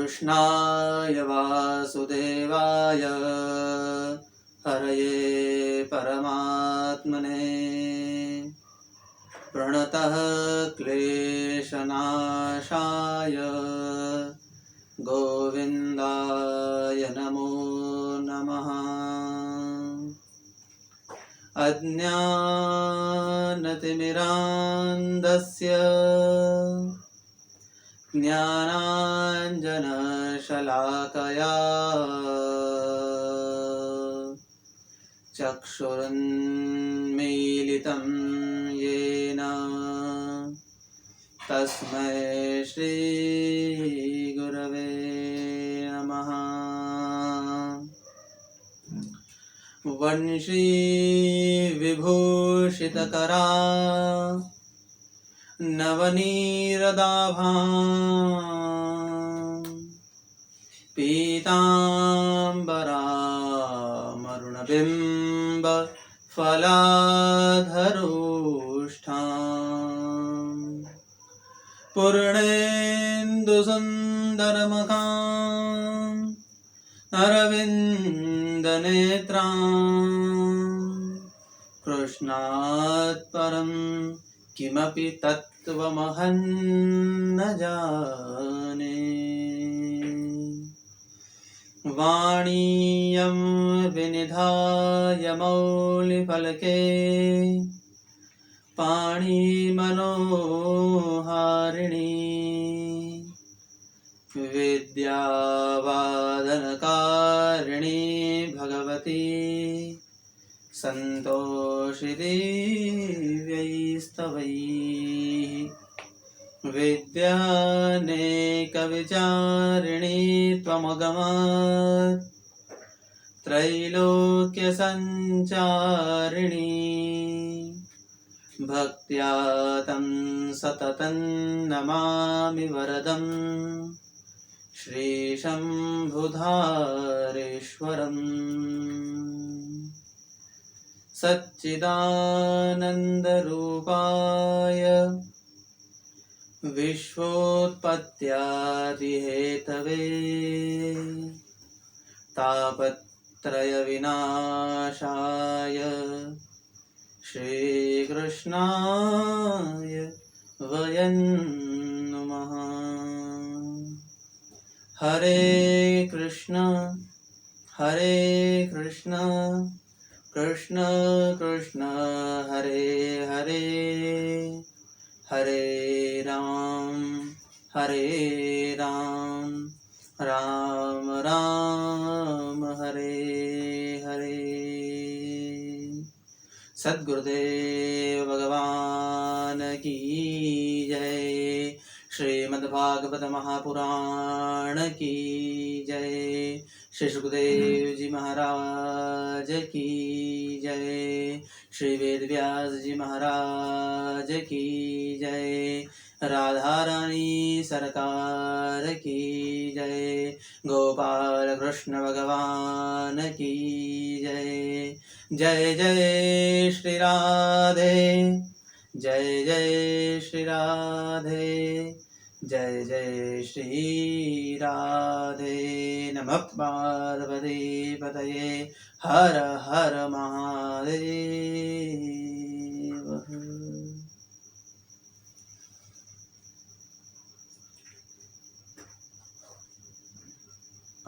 कृष्णाय वासुदेवाय हरये परमात्मने प्रणतः क्लेशनाशाय गोविन्दाय नमो नमः। अज्ञानतिमिरान्धस्य ज्ञानाञ्जनशलाकया चक्षुरुन्मीलितं येन तस्मै श्रीगुरवे नमः। वंशीविभूषितकरा नवनीरदाभा पीताम्बरामरुणबिम्ब फलाधरोष्ठाम् पूर्णेन्दुसुन्दरमुखाम् अरविन्दनेत्राम् कृष्णात् परं किमपि तत्त्वमहं न जाने। वाणीयं विनिधाय मौलिफलके पाणिमनोहारिणी विद्यावादनकारिणी भगवती सन्तोषिदेव्यैस्तवैः। विद्यानेकविचारिणी त्वमगमा त्रैलोक्यसञ्चारिणी भक्त्या तं सततं नमामि वरदं श्रीशम्भुधारेश्वरम्। सच्चिदानन्दरूपाय विश्वोत्पत्त्यादिहेतवे तापत्रयविनाशाय श्रीकृष्णाय वयं नमः। हरे कृष्ण कृष्ण कृष्ण हरे हरे हरे राम राम राम हरे हरे। सद्गुरुदेव भगवान की जय। श्रीमद्भागवत महापुराण की जय। श्री सुखदेव जी महाराज की जय। श्री वेदव्यास जी महाराज की जय। राधा रानी सरकार की जय। गोपाल कृष्ण भगवान की जय। जय जय श्री राधे, जय जय श्री राधे, जय जय श्री राधे। नमः पार्वती पतये, हर हर महादेव।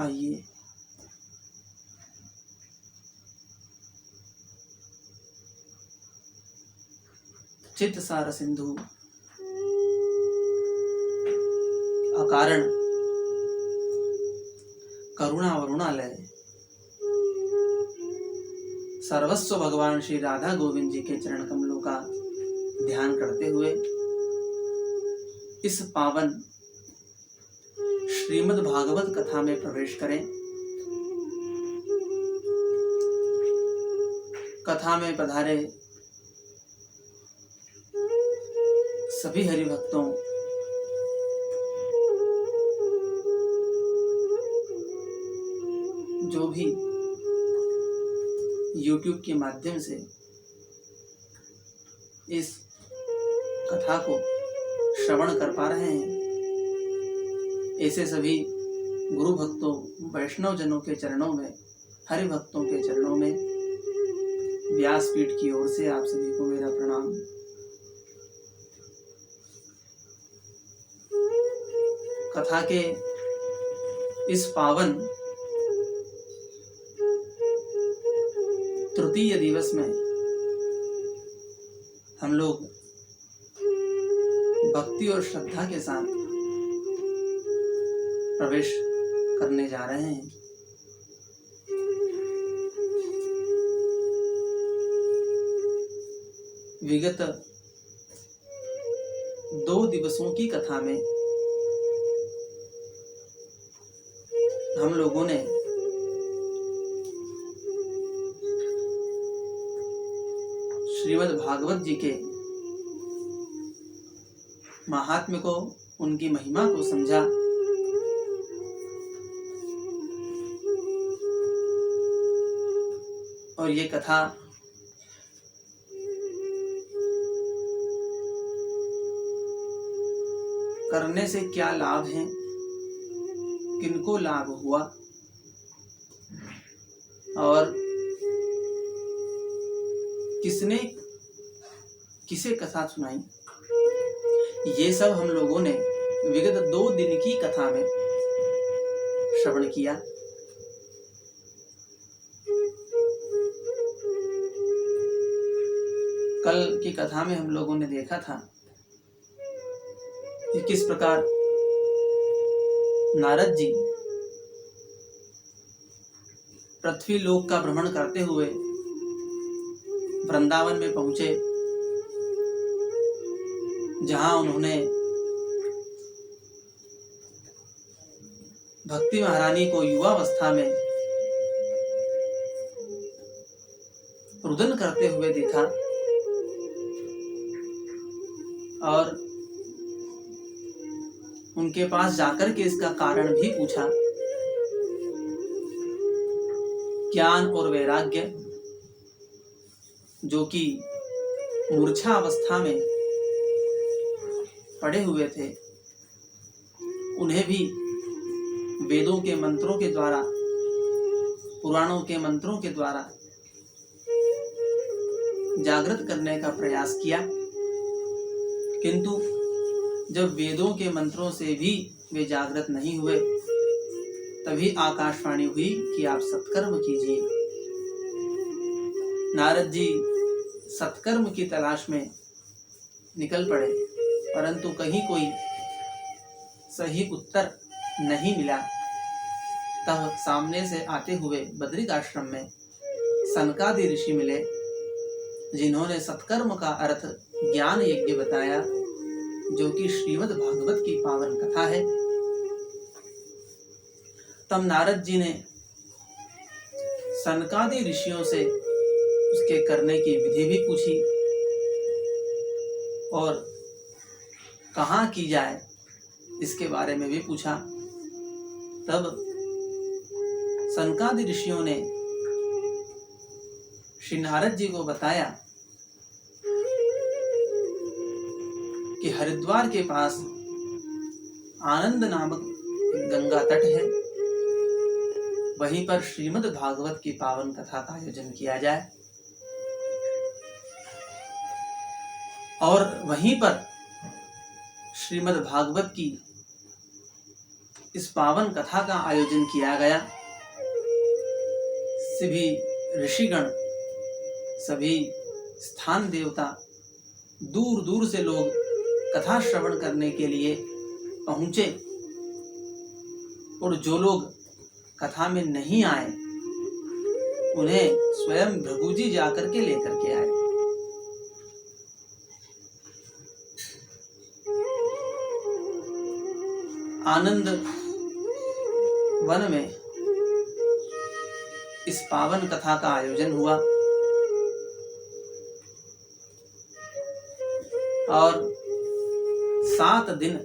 आइए चित्त सार सिंधु अकारण करुणा वरुणालय सर्वस्व भगवान श्री राधा गोविंद जी के चरण कमलों का ध्यान करते हुए इस पावन श्रीमद् भागवत कथा में प्रवेश करें। कथा में पधारे सभी हरि भक्तों, जो भी YouTube के माध्यम से इस कथा को श्रवण कर पा रहे हैं, ऐसे सभी गुरु भक्तों, वैष्णव जनों के चरणों में, हरि भक्तों के चरणों में व्यासपीठ की ओर से आप सभी को मेरा प्रणाम। कथा के इस पावन तृतीय दिवस में हम लोग भक्ति और श्रद्धा के साथ प्रवेश करने जा रहे हैं। विगत 2 दिवसों की कथा में हम लोगों ने श्रीमद् भागवत जी के महात्म्य को, उनकी महिमा को समझा। और ये कथा करने से क्या लाभ है, किनको लाभ हुआ और किसने किसे कथा सुनाई, ये सब हम लोगों ने विगत 2 दिन की कथा में श्रवण किया। कल की कथा में हम लोगों ने देखा था कि किस प्रकार नारद जी पृथ्वी लोक का भ्रमण करते हुए वृंदावन में पहुंचे, जहां उन्होंने भक्ति महारानी को युवावस्था में रुदन करते हुए देखा और उनके पास जाकर के इसका कारण भी पूछा। ज्ञान और वैराग्य, जो कि मूर्छा अवस्था में पड़े हुए थे, उन्हें भी वेदों के मंत्रों के द्वारा, पुराणों के मंत्रों के द्वारा जागृत करने का प्रयास किया। किंतु जब वेदों के मंत्रों से भी वे जागृत नहीं हुए, तभी आकाशवाणी हुई कि आप सत्कर्म कीजिए। नारद जी सत्कर्म की तलाश में निकल पड़े, परंतु कहीं कोई सही उत्तर नहीं मिला। तब सामने से आते हुए बद्रिक आश्रम में सनकादि ऋषि मिले, जिन्होंने सत्कर्म का अर्थ ज्ञान यज्ञ बताया, जो कि श्रीमद् भागवत की पावन कथा है। तब नारद जी ने सनकादि ऋषियों से उसके करने की विधि भी पूछी और कहाँ की जाए इसके बारे में भी पूछा। तब सनकादि ऋषियों ने श्री नारद जी को बताया कि हरिद्वार के पास आनंद नामक गंगा तट है, वहीं पर श्रीमद् भागवत की पावन कथा का आयोजन किया जाए और वहीं पर श्रीमद् भागवत की इस पावन कथा का आयोजन किया गया। सभी ऋषिगण, सभी स्थान देवता, दूर दूर से लोग कथा श्रवण करने के लिए पहुंचे और जो लोग कथा में नहीं आए, उन्हें स्वयं भृगु जी जाकर के लेकर के आए। आनंद वन में इस पावन कथा का आयोजन हुआ और 7 दिन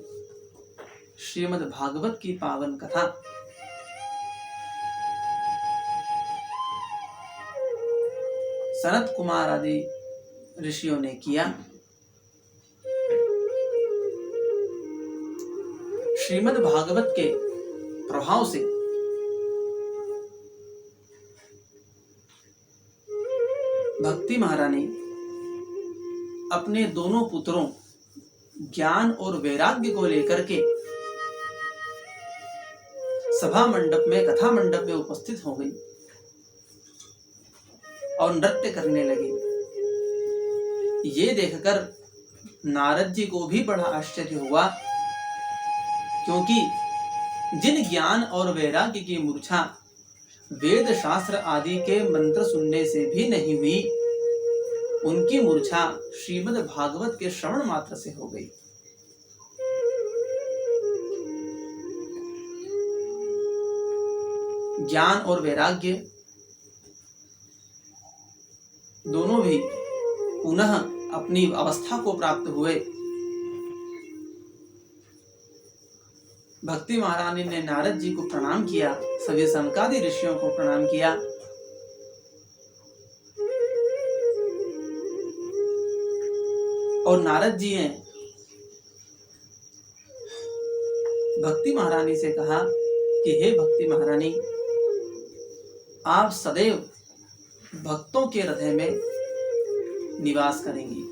श्रीमद् भागवत की पावन कथा सनत कुमार आदि ऋषियों ने किया। श्रीमद् भागवत के प्रभाव से भक्ति महारानी अपने दोनों पुत्रों ज्ञान और वैराग्य को लेकर के सभा मंडप में, कथा मंडप में उपस्थित हो गई और नृत्य करने लगी। ये देखकर नारद जी को भी बड़ा आश्चर्य हुआ, क्योंकि जिन ज्ञान और वैराग्य की मूर्छा वेद शास्त्र आदि के मंत्र सुनने से भी नहीं हुई, उनकी मूर्छा श्रीमद् भागवत के श्रवण मात्र से हो गई। ज्ञान और वैराग्य दोनों भी पुनः अपनी अवस्था को प्राप्त हुए। भक्ति महारानी ने नारद जी को प्रणाम किया, सभी सनकादि ऋषियों को प्रणाम किया। और नारद जी ने भक्ति महारानी से कहा कि हे भक्ति महारानी, आप सदैव भक्तों के हृदय में निवास करेंगी।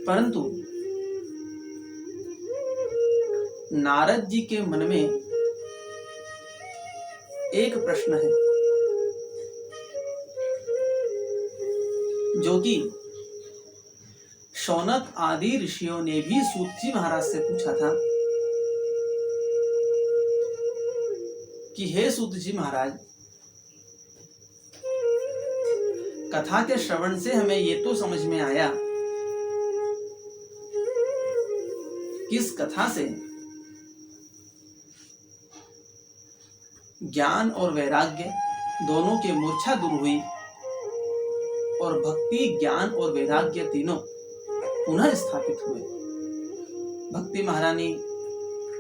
परंतु नारद जी के मन में एक प्रश्न है, जो कि शौनक आदि ऋषियों ने भी सूत जी महाराज से पूछा था कि हे सूत जी महाराज, कथा के श्रवण से हमें ये तो समझ में आया कि इस कथा से ज्ञान और वैराग्य दोनों की मूर्छा दूर हुई और भक्ति, ज्ञान और वैराग्य तीनों पुनः स्थापित हुए। भक्ति महारानी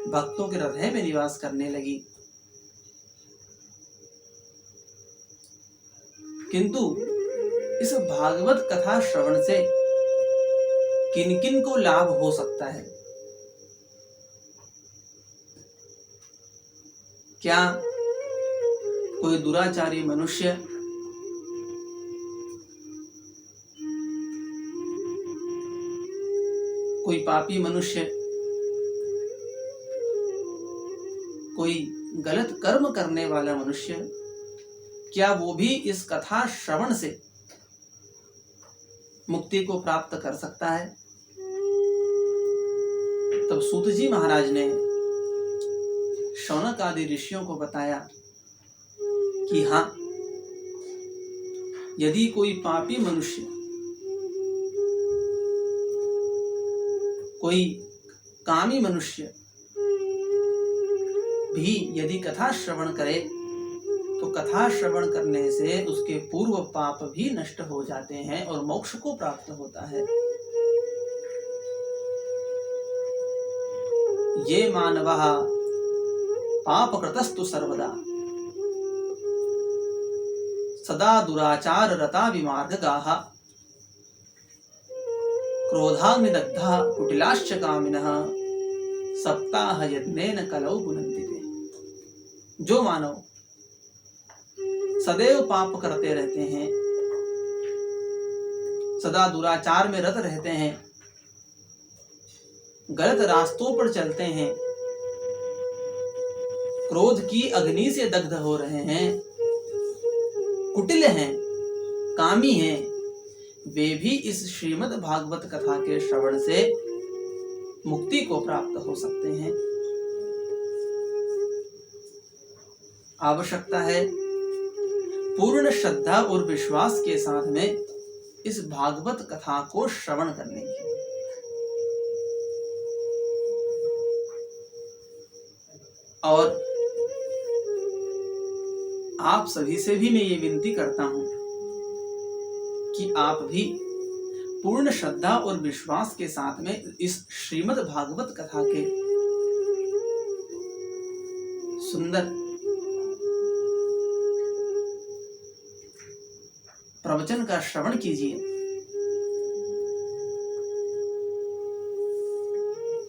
भक्तों के हृदय में निवास करने लगी। किंतु इस भागवत कथा श्रवण से किन किन को लाभ हो सकता है? क्या कोई दुराचारी मनुष्य कोई पापी मनुष्य कोई गलत कर्म करने वाला मनुष्य, क्या वो भी इस कथा श्रवण से मुक्ति को प्राप्त कर सकता है? तब सूत जी महाराज ने शौनक आदि ऋषियों को बताया कि हाँ, यदि कोई पापी मनुष्य, कोई कामी मनुष्य भी यदि कथा श्रवण करे तो कथा श्रवण करने से उसके पूर्व पाप भी नष्ट हो जाते हैं और मोक्ष को प्राप्त होता है। ये मानवः पापकृतस्तु सर्वदा सदा दुराचार रता विमार्गगाः क्रोधाग्निदग्धा कुटिलाश्च कामिनः सप्ताह यज्ञेन कलौ पुनन्ति ते। जो मानव सदैव पाप करते रहते हैं, सदा दुराचार में रत रहते हैं, गलत रास्तों पर चलते हैं, क्रोध की अग्नि से दग्ध हो रहे हैं, कुटिल हैं, कामी हैं, वे भी इस श्रीमद् भागवत कथा के श्रवण से मुक्ति को प्राप्त हो सकते हैं। आवश्यकता है पूर्ण श्रद्धा और विश्वास के साथ में इस भागवत कथा को श्रवण करने की। और आप सभी से भी मैं ये विनती करता हूं कि आप भी पूर्ण श्रद्धा और विश्वास के साथ में इस श्रीमद् भागवत कथा के सुंदर प्रवचन का श्रवण कीजिए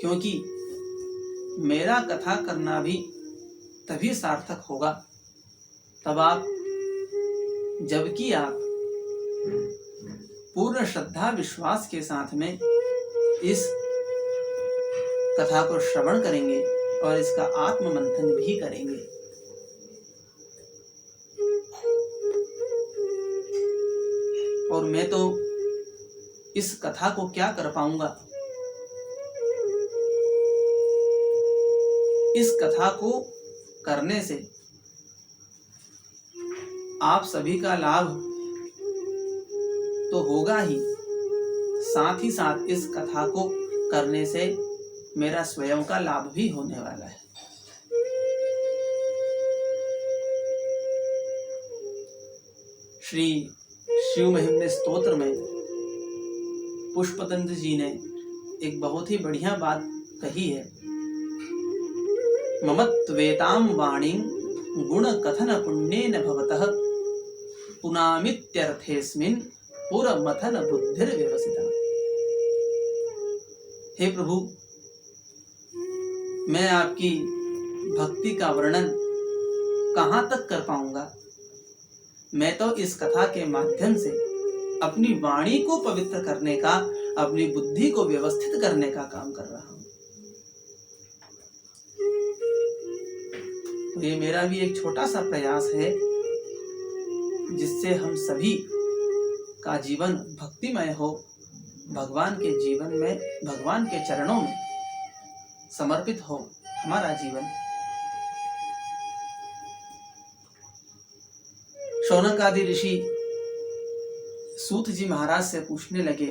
क्योंकि मेरा कथा करना भी तभी सार्थक होगा तब आप, जबकि आप पूर्ण श्रद्धा विश्वास के साथ में इस कथा को श्रवण करेंगे और इसका आत्म मंथन भी करेंगे। और मैं तो इस कथा को क्या कर पाऊंगा, इस कथा को करने से आप सभी का लाभ तो होगा ही, साथ ही साथ इस कथा को करने से मेरा स्वयं का लाभ भी होने वाला है। श्री शिव महिम्न स्तोत्र में पुष्पतंत्र जी ने एक बहुत ही बढ़िया बात कही है। ममत्वेतां वाणीं गुण कथन पुण्येन भवतः पुनामित्यर्थेस्मिन् पुरमथन बुद्धिर्व्यवसिता। हे प्रभु, मैं आपकी भक्ति का वर्णन कहाँ तक कर पाऊंगा। मैं तो इस कथा के माध्यम से अपनी वाणी को पवित्र करने का, अपनी बुद्धि को व्यवस्थित करने का काम कर रहा हूं। तो ये मेरा भी एक छोटा सा प्रयास है जिससे हम सभी का जीवन भक्तिमय हो, भगवान के जीवन में, भगवान के चरणों में समर्पित हो हमारा जीवन। शौनक आदि ऋषि सूत जी महाराज से पूछने लगे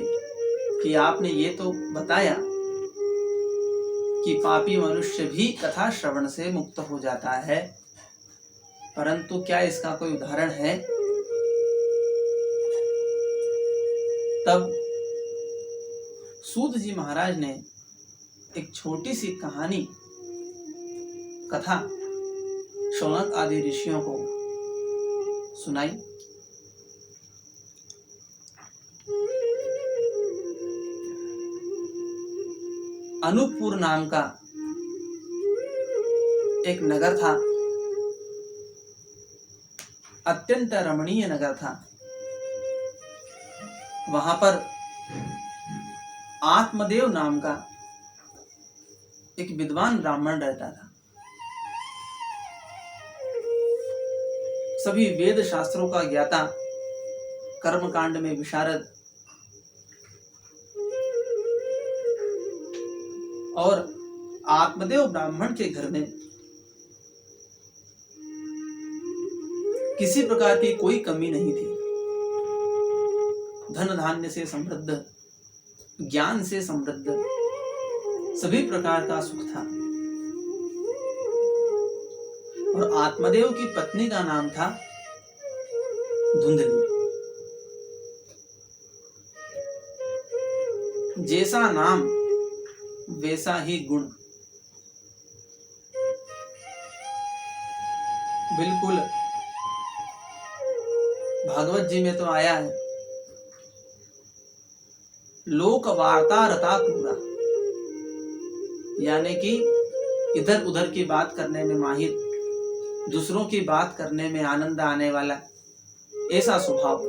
कि आपने ये तो बताया कि पापी मनुष्य भी कथा श्रवण से मुक्त हो जाता है, परंतु क्या इसका कोई उदाहरण है? तब सूत जी महाराज ने एक छोटी सी कहानी, कथा शौनक आदि ऋषियों को सुनाई। अनूपपुर नाम का एक नगर था, अत्यंत रमणीय नगर था। वहां पर आत्मदेव नाम का एक विद्वान ब्राह्मण रहता था। सभी वेद शास्त्रों का ज्ञाता, कर्मकांड में विशारद और आत्मदेव ब्राह्मण के घर में किसी प्रकार की कोई कमी नहीं थी। धन धान्य से समृद्ध, ज्ञान से समृद्ध, सभी प्रकार का सुख था। और आत्मदेव की पत्नी का नाम था धुंधली। जैसा नाम वैसा ही गुण, बिल्कुल भागवत जी में तो आया है, लोक वार्ता रता क्रूरा, यानी कि इधर उधर की बात करने में माहिर, दूसरों की बात करने में आनंद आने वाला ऐसा स्वभाव,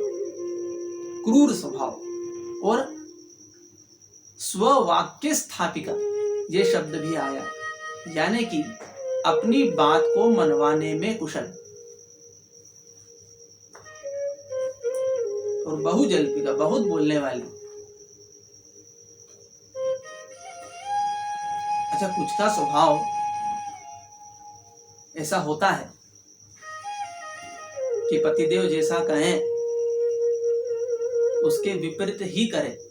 क्रूर स्वभाव। और स्ववाक्य स्थापिका ये शब्द भी आया, यानी कि अपनी बात को मनवाने में कुशल और बहुजल्पिका, बहुत बोलने वाली। अच्छा, कुछ का स्वभाव ऐसा होता है कि पतिदेव जैसा कहें उसके विपरीत ही करे।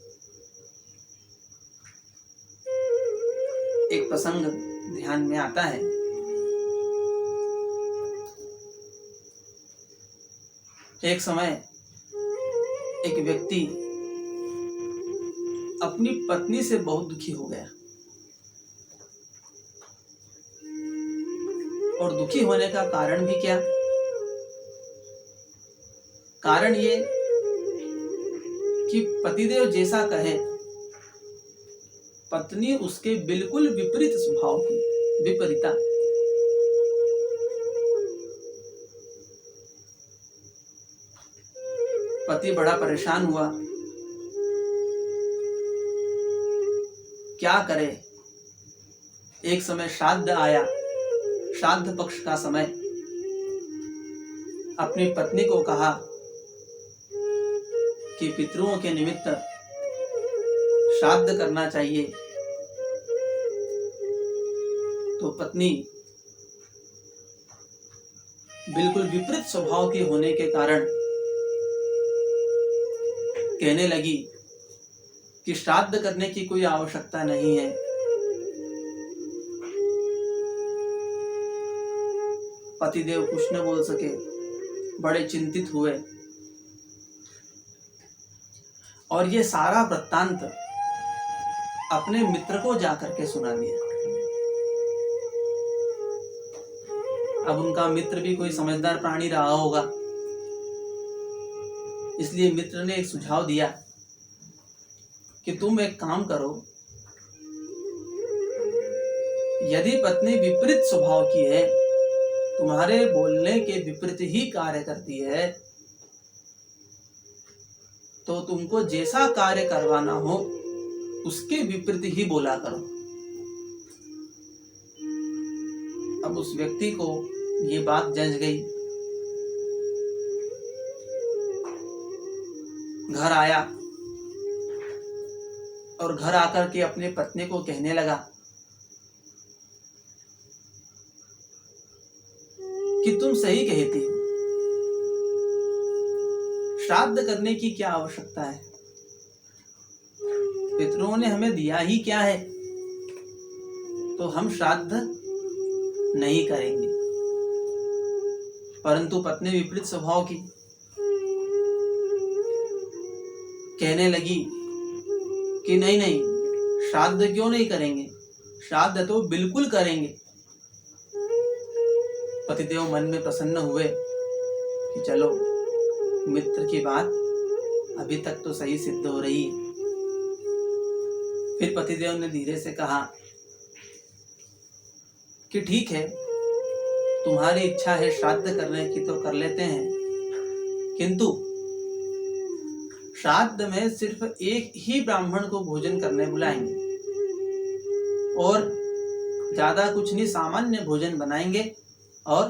एक प्रसंग ध्यान में आता है। एक समय एक व्यक्ति अपनी पत्नी से बहुत दुखी हो गया, और दुखी होने का कारण भी क्या? कारण ये कि पतिदेव जैसा कहे, पत्नी उसके बिल्कुल विपरीत स्वभाव की, विपरीता। पति बड़ा परेशान हुआ, क्या करे। एक समय श्राद्ध आया, श्राद्ध पक्ष का समय। अपनी पत्नी को कहा कि पितरों के निमित्त श्राद्ध करना चाहिए। तो पत्नी बिल्कुल विपरीत स्वभाव की होने के कारण कहने लगी कि श्राद्ध करने की कोई आवश्यकता नहीं है। पतिदेव कुछ न बोल सके, बड़े चिंतित हुए और ये सारा वृत्तांत अपने मित्र को जाकर के सुना दिया। अब उनका मित्र भी कोई समझदार प्राणी रहा होगा, इसलिए मित्र ने एक सुझाव दिया कि तुम एक काम करो, यदि पत्नी विपरीत स्वभाव की है, तुम्हारे बोलने के विपरीत ही कार्य करती है, तो तुमको जैसा कार्य करवाना हो उसके विपरीत ही बोला करो। अब उस व्यक्ति को ये बात जंच गई। घर आया और घर आकर के अपने पत्नी को कहने लगा कि तुम सही कहती हो, श्राद्ध करने की क्या आवश्यकता है, पितरों ने हमें दिया ही क्या है, तो हम श्राद्ध नहीं करेंगे। परंतु पत्नी विपरीत स्वभाव की कहने लगी कि नहीं नहीं, श्राद्ध क्यों नहीं करेंगे, श्राद्ध तो बिल्कुल करेंगे। पतिदेव मन में प्रसन्न हुए कि चलो मित्र की बात अभी तक तो सही सिद्ध हो रही है। फिर पतिदेव ने धीरे से कहा कि ठीक है, तुम्हारी इच्छा है श्राद्ध करने की तो कर लेते हैं, किंतु श्राद्ध में सिर्फ एक ही ब्राह्मण को भोजन करने बुलाएंगे और ज्यादा कुछ नहीं, सामान्य भोजन बनाएंगे और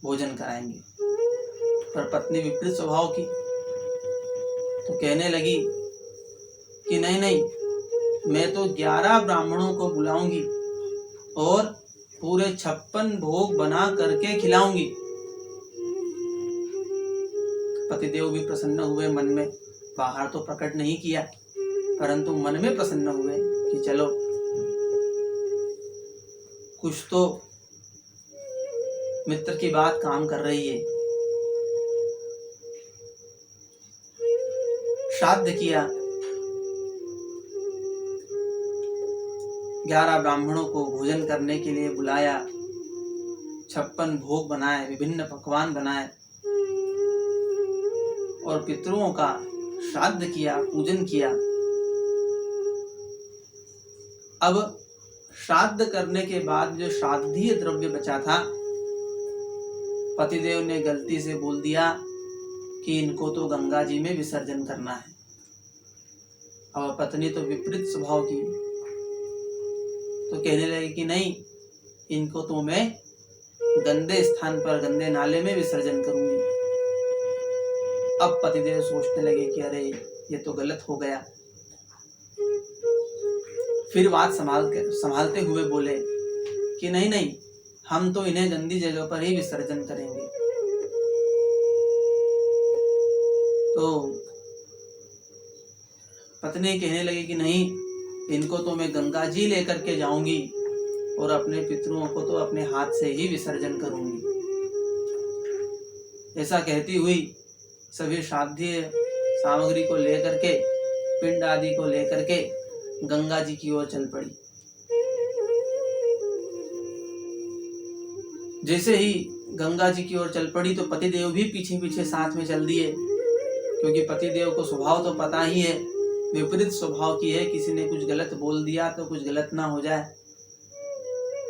भोजन कराएंगे। पर पत्नी विपरीत स्वभाव की तो कहने लगी कि नहीं नहीं, मैं तो 11 ब्राह्मणों को बुलाऊंगी और पूरे 56 भोग बना करके खिलाऊंगी। पतिदेव भी प्रसन्न हुए मन में, बाहर तो प्रकट नहीं किया, परंतु मन में प्रसन्न हुए कि चलो कुछ तो मित्र की बात काम कर रही है। श्राद्ध किया, 11 ब्राह्मणों को भोजन करने के लिए बुलाया, 56 भोग बनाए, विभिन्न पकवान बनाए और पितरों का श्राद्ध किया, पूजन किया। अब श्राद्ध करने के बाद जो श्राद्धीय द्रव्य बचा था, पतिदेव ने गलती से बोल दिया कि इनको तो गंगा जी में विसर्जन करना है। और पत्नी तो विपरीत स्वभाव की तो कहने लगी कि नहीं, इनको तो मैं गंदे स्थान पर, गंदे नाले में विसर्जन करूंगी। अब पतिदेव सोचने लगे कि अरे ये तो गलत हो गया। फिर बात संभालते हुए बोले कि नहीं नहीं, हम तो इन्हें गंदी जगह पर ही विसर्जन करेंगे। तो पत्नी कहने लगी कि नहीं, इनको तो मैं गंगा जी लेकर के जाऊंगी और अपने पितरों को तो अपने हाथ से ही विसर्जन करूंगी। ऐसा कहती हुई सभी श्राद्धीय सामग्री को लेकर के, पिंड आदि को लेकर के गंगा जी की ओर चल पड़ी। जैसे ही गंगा जी की ओर चल पड़ी तो पतिदेव भी पीछे पीछे साथ में चल दिए, क्योंकि पतिदेव को स्वभाव तो पता ही है विपरीत स्वभाव की है, किसी ने कुछ गलत बोल दिया तो कुछ गलत ना हो जाए,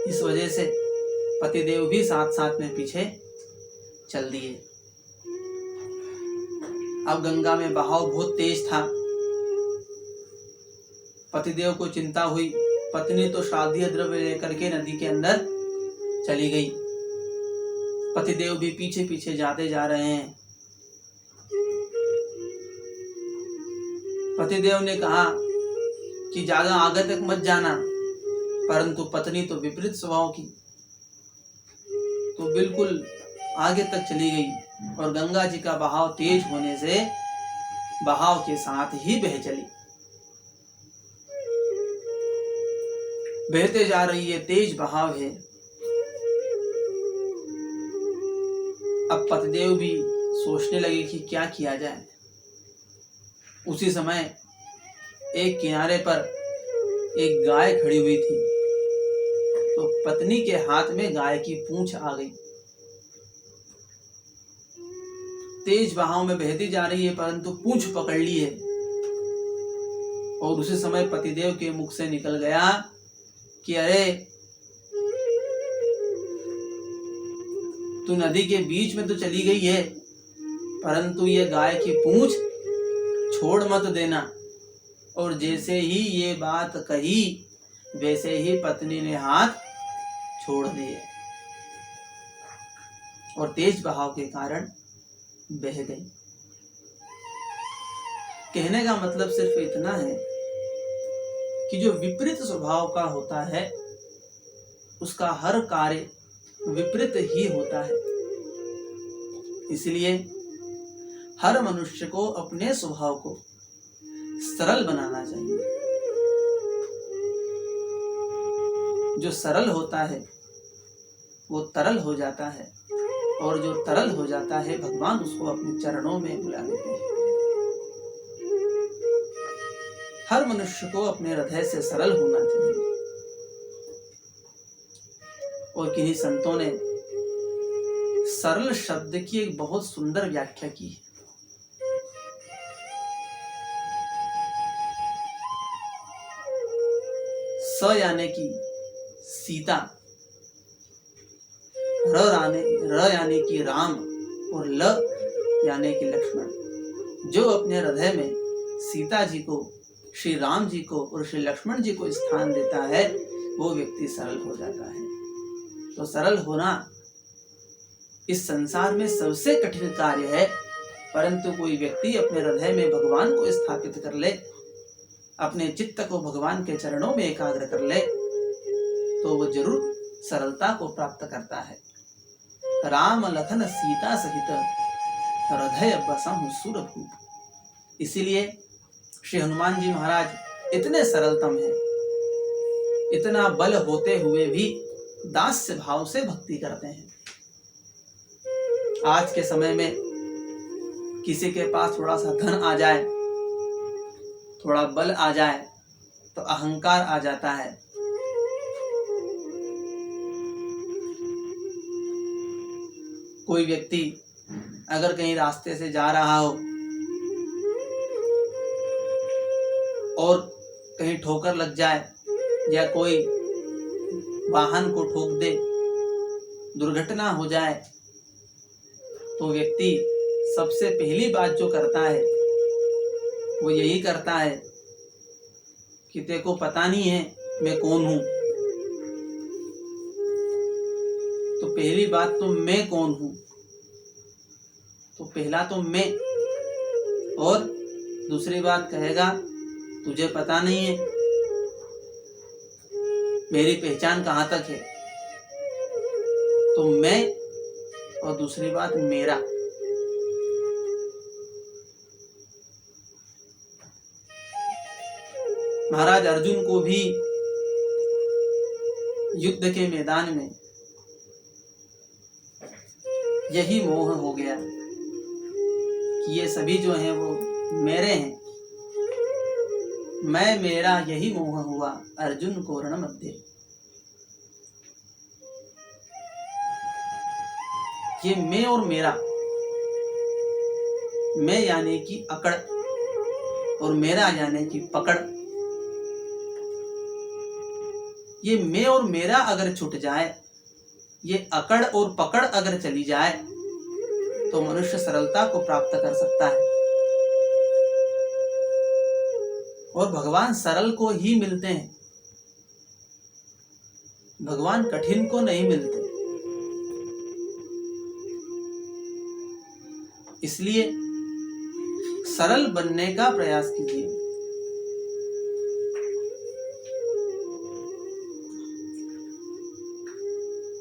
इस वजह से पतिदेव भी साथ साथ में पीछे चल दिए। अब गंगा में बहाव बहुत तेज था। पतिदेव को चिंता हुई, पत्नी तो श्राद्धीय द्रव्य लेकर के नदी के अंदर चली गई, पतिदेव भी पीछे पीछे जाते जा रहे हैं। पतिदेव ने कहा कि ज्यादा आगे तक मत जाना, परंतु पत्नी तो विपरीत स्वभाव की, तो बिल्कुल आगे तक चली गई और गंगा जी का बहाव तेज होने से बहाव के साथ ही बह चली। बहते जा रही है, तेज बहाव है। अब पतिदेव भी सोचने लगे कि क्या किया जाए। उसी समय एक किनारे पर एक गाय खड़ी हुई थी, तो पत्नी के हाथ में गाय की पूंछ आ गई। तेज बहाव में बहती जा रही है, परंतु पूंछ पकड़ ली है। और उसी समय पतिदेव के मुख से निकल गया कि अरे तू नदी के बीच में तो चली गई है, परंतु ये गाय की पूंछ छोड़ मत देना। और जैसे ही ये बात कही, वैसे ही पत्नी ने हाथ छोड़ दिए और तेज बहाव के कारण बह गई। कहने का मतलब सिर्फ इतना है कि जो विपरीत स्वभाव का होता है, उसका हर कार्य विपरीत ही होता है। इसलिए हर मनुष्य को अपने स्वभाव को सरल बनाना चाहिए। जो सरल होता है वो तरल हो जाता है, और जो तरल हो जाता है भगवान उसको अपने चरणों में बुला लेते हैं। हर मनुष्य को अपने हृदय से सरल होना चाहिए। और किन्हीं संतों ने सरल शब्द की एक बहुत सुंदर व्याख्या की है। स यानी कि सीता, र यानी कि राम, और ल यानी कि लक्ष्मण। जो अपने हृदय में सीता जी को, श्री राम जी को और श्री लक्ष्मण जी को स्थान देता है, वो व्यक्ति सरल हो जाता है। तो सरल होना इस संसार में सबसे कठिन कार्य है, परंतु कोई व्यक्ति अपने हृदय में भगवान को स्थापित कर ले, अपने चित्त को भगवान के चरणों में एकाग्र कर ले, तो वो जरूर सरलता को प्राप्त करता है। राम लखन सीता सहित हृदय बसहु सुरभूप। इसीलिए श्री हनुमान जी महाराज इतने सरलतम हैं, इतना बल होते हुए भी दास्य भाव से भक्ति करते हैं। आज के समय में किसी के पास थोड़ा सा धन आ जाए, थोड़ा बल आ जाए, तो अहंकार आ जाता है। कोई व्यक्ति अगर कहीं रास्ते से जा रहा हो और कहीं ठोकर लग जाए, या कोई वाहन को ठोक दे, दुर्घटना हो जाए, तो व्यक्ति सबसे पहली बात जो करता है वो यही करता है कि तेरे को पता नहीं है मैं कौन हूं। तो पहली बात तो मैं कौन हूं, तो पहला तो मैं, और दूसरी बात कहेगा तुझे पता नहीं है मेरी पहचान कहां तक है। तो मैं और दूसरी बात मेरा। महाराज अर्जुन को भी युद्ध के मैदान में यही मोह हो गया कि ये सभी जो हैं वो मेरे हैं, मैं मेरा यही मोह हुआ अर्जुन को रण मध्य। ये मैं और मेरा, मैं यानी कि अकड़, और मेरा जाने की पकड़, ये मैं और मेरा अगर छूट जाए, ये अकड़ और पकड़ अगर चली जाए, तो मनुष्य सरलता को प्राप्त कर सकता है। और भगवान सरल को ही मिलते हैं, भगवान कठिन को नहीं मिलते। इसलिए सरल बनने का प्रयास कीजिए।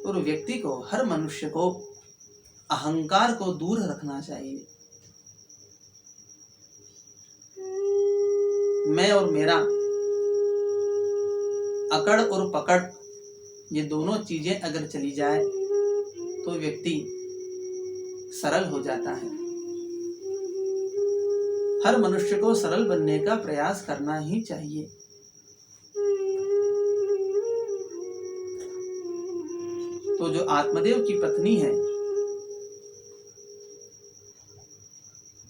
और व्यक्ति को, हर मनुष्य को अहंकार को दूर रखना चाहिए। मैं और मेरा, अकड़ और पकड़, ये दोनों चीजें अगर चली जाए तो व्यक्ति सरल हो जाता है। हर मनुष्य को सरल बनने का प्रयास करना ही चाहिए। तो जो आत्मदेव की पत्नी है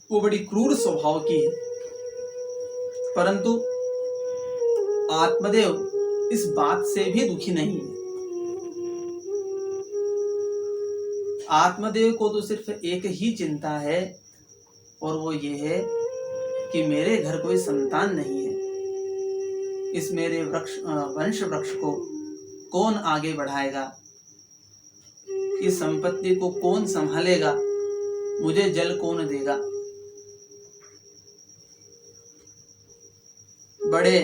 वो बड़ी क्रूर स्वभाव की है, परंतु आत्मदेव इस बात से भी दुखी नहीं है। आत्मदेव को तो सिर्फ एक ही चिंता है, और वो ये है कि मेरे घर कोई संतान नहीं है, इस मेरे वंश वृक्ष को कौन आगे बढ़ाएगा, इस संपत्ति को कौन संभालेगा, मुझे जल कौन देगा। बड़े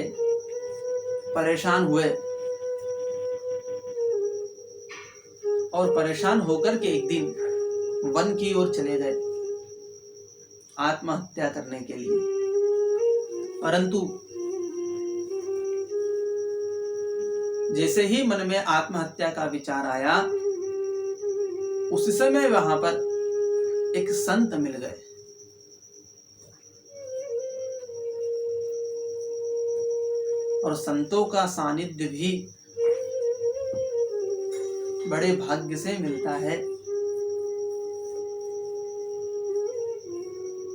परेशान हुए और परेशान होकर के एक दिन वन की ओर चले गए आत्महत्या करने के लिए। परंतु जैसे ही मन में आत्महत्या का विचार आया, उस समय वहां पर एक संत मिल गए। और संतों का सानिध्य भी बड़े भाग्य से मिलता है।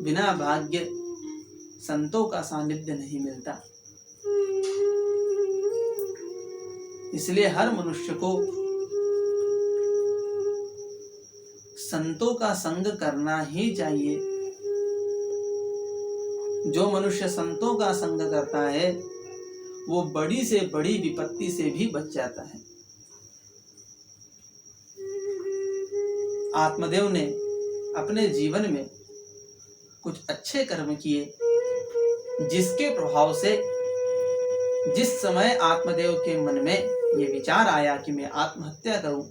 बिना भाग्य संतों का सानिध्य नहीं मिलता। इसलिए हर मनुष्य को संतों का संग करना ही चाहिए। जो मनुष्य संतों का संग करता है वो बड़ी से बड़ी विपत्ति से भी बच जाता है। आत्मदेव ने अपने जीवन में कुछ अच्छे कर्म किए, जिसके प्रभाव से जिस समय आत्मदेव के मन में ये विचार आया कि मैं आत्महत्या करूं,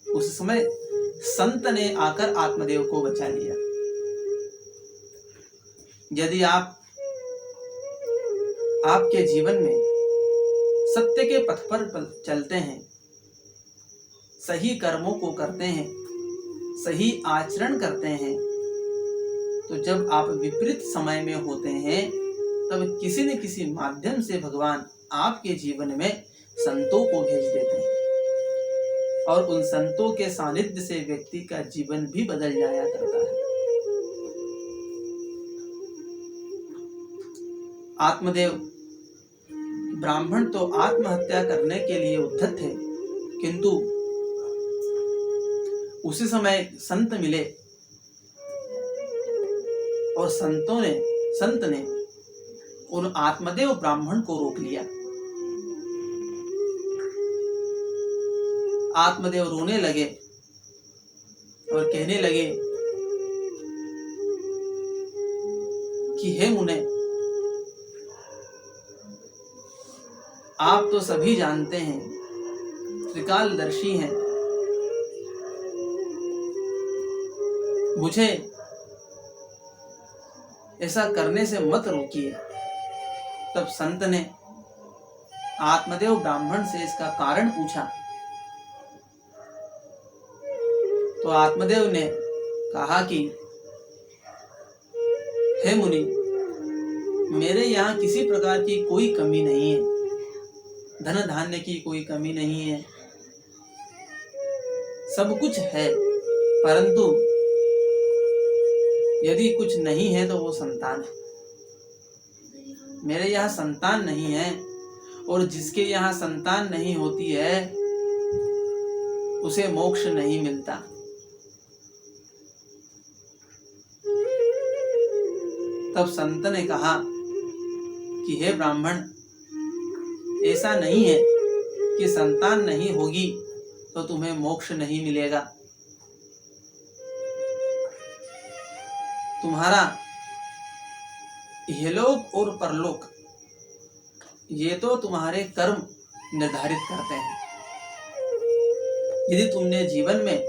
उस समय संत ने आकर आत्मदेव को बचा लिया। यदि आपके जीवन में सत्य के पथ पर चलते हैं, सही कर्मों को करते हैं, सही आचरण करते हैं, तो जब आप विपरीत समय में होते हैं तब किसी न किसी माध्यम से भगवान आपके जीवन में संतों को भेज देते हैं, और उन संतों के सानिध्य से व्यक्ति का जीवन भी बदल जाया करता है। आत्मदेव ब्राह्मण तो आत्महत्या करने के लिए उद्धत थे, किंतु उसी समय संत मिले और संत ने उन आत्मदेव ब्राह्मण को रोक लिया। आत्मदेव रोने लगे और कहने लगे कि हे मुने, आप तो सभी जानते हैं, त्रिकालदर्शी हैं, मुझे ऐसा करने से मत रोकिए। तब संत ने आत्मदेव ब्राह्मण से इसका कारण पूछा, तो आत्मदेव ने कहा कि हे मुनि, मेरे यहाँ किसी प्रकार की कोई कमी नहीं है, धन धान्य की कोई कमी नहीं है, सब कुछ है, परंतु यदि कुछ नहीं है तो वो संतान है। मेरे यहाँ संतान नहीं है, और जिसके यहाँ संतान नहीं होती है उसे मोक्ष नहीं मिलता। तब संत ने कहा कि हे ब्राह्मण, ऐसा नहीं है कि संतान नहीं होगी तो तुम्हें मोक्ष नहीं मिलेगा। तुम्हारा इहलोक और परलोक ये तो तुम्हारे कर्म निर्धारित करते हैं। यदि तुमने जीवन में